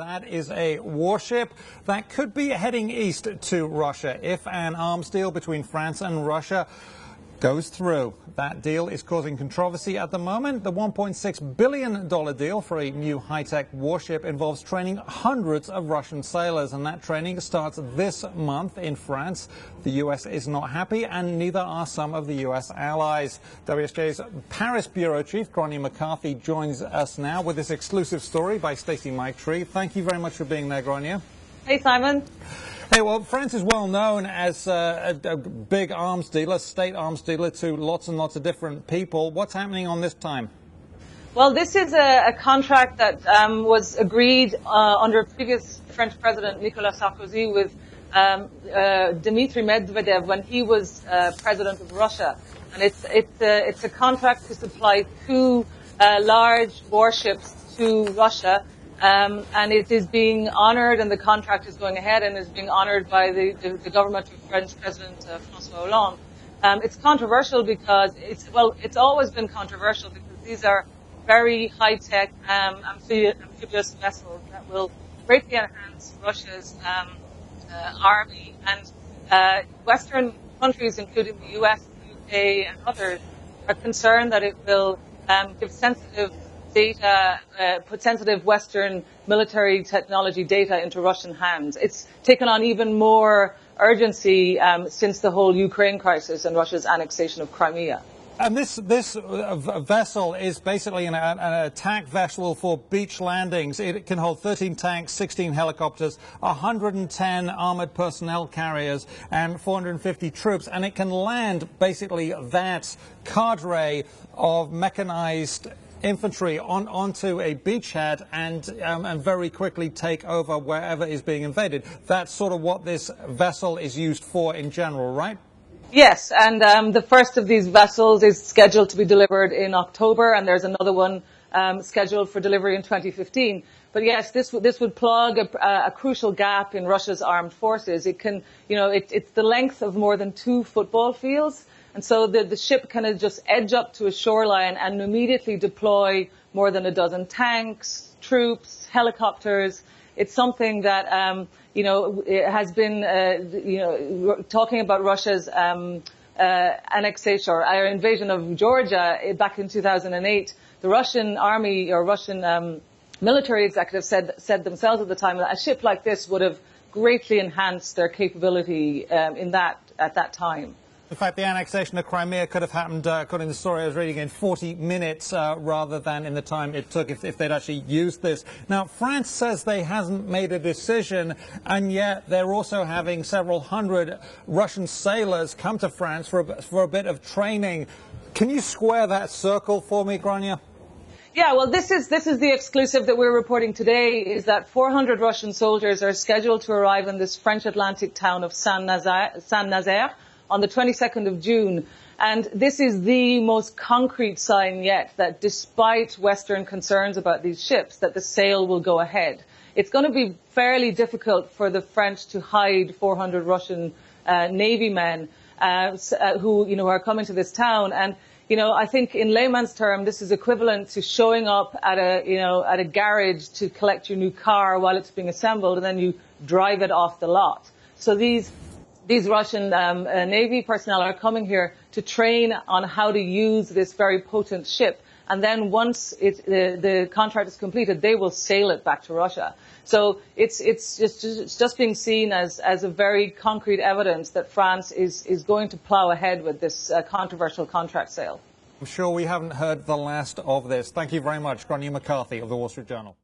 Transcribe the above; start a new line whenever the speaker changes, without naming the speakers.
That is a warship that could be heading east to Russia if an arms deal between France and Russia goes through. That deal is causing controversy at the moment. The $1.6 billion deal for a new high-tech warship involves training hundreds of Russian sailors, and that training starts this month in France. The U.S. is not happy, and neither are some of the U.S. allies. WSJ's Paris bureau chief, Grania McCarthy, joins us now with this exclusive story by Stacey Mike-Tree. Thank you very much for being there, Grania.
Hey, Simon.
Hey, well, France is well known as a big arms dealer, state arms dealer to lots and lots of different people. What's happening on this time?
Well, this is a contract that was agreed under previous French President Nicolas Sarkozy with Dmitry Medvedev when he was president of Russia. And it's a contract to supply two large warships to Russia. And it is being honoured, and the contract is going ahead and is being honoured by the government of French President François Hollande. It's controversial because it's always been controversial because these are very high-tech amphibious vessels that will greatly enhance Russia's army. And Western countries, including the US, the UK, and others, are concerned that it will give sensitive data, put sensitive Western military technology data into Russian hands. It's taken on even more urgency since the whole Ukraine crisis and Russia's annexation of Crimea.
And this vessel is basically an attack vessel for beach landings. It can hold 13 tanks, 16 helicopters, 110 armored personnel carriers, and 450 troops. And it can land basically that cadre of mechanized infantry onto a beachhead and very quickly take over wherever is being invaded. That's sort of what this vessel is used for in general, right?
Yes, and the first of these vessels is scheduled to be delivered in October, and there's another one scheduled for delivery in 2015. But yes, this would plug a crucial gap in Russia's armed forces. It can, it's the length of more than 2 football fields. And so the ship can just edge up to a shoreline and immediately deploy more than a dozen tanks, troops, helicopters. It's something that, it has been, talking about Russia's annexation or invasion of Georgia back in 2008. The Russian army or Russian military executives said themselves at the time that a ship like this would have greatly enhanced their capability at that time.
In fact, the annexation of Crimea could have happened, according to the story I was reading, in 40 minutes rather than in the time it took if they'd actually used this. Now, France says they hasn't made a decision, and yet they're also having several hundred Russian sailors come to France for a bit of training. Can you square that circle for me, Grania?
Yeah, well, this is the exclusive that we're reporting today, is that 400 Russian soldiers are scheduled to arrive in this French Atlantic town of Saint-Nazaire on the 22nd of June. And this is the most concrete sign yet that despite Western concerns about these ships, that the sale will go ahead. It's going to be fairly difficult for the French to hide 400 Russian Navy men who are coming to this town. And I think in layman's term, this is equivalent to showing up at a garage to collect your new car while it's being assembled, and then you drive it off the lot. So these Russian Navy personnel are coming here to train on how to use this very potent ship. And then once the contract is completed, they will sail it back to Russia. So it's just being seen as a very concrete evidence that France is going to plow ahead with this controversial contract sale.
I'm sure we haven't heard the last of this. Thank you very much, Grania McCarthy of the Wall Street Journal.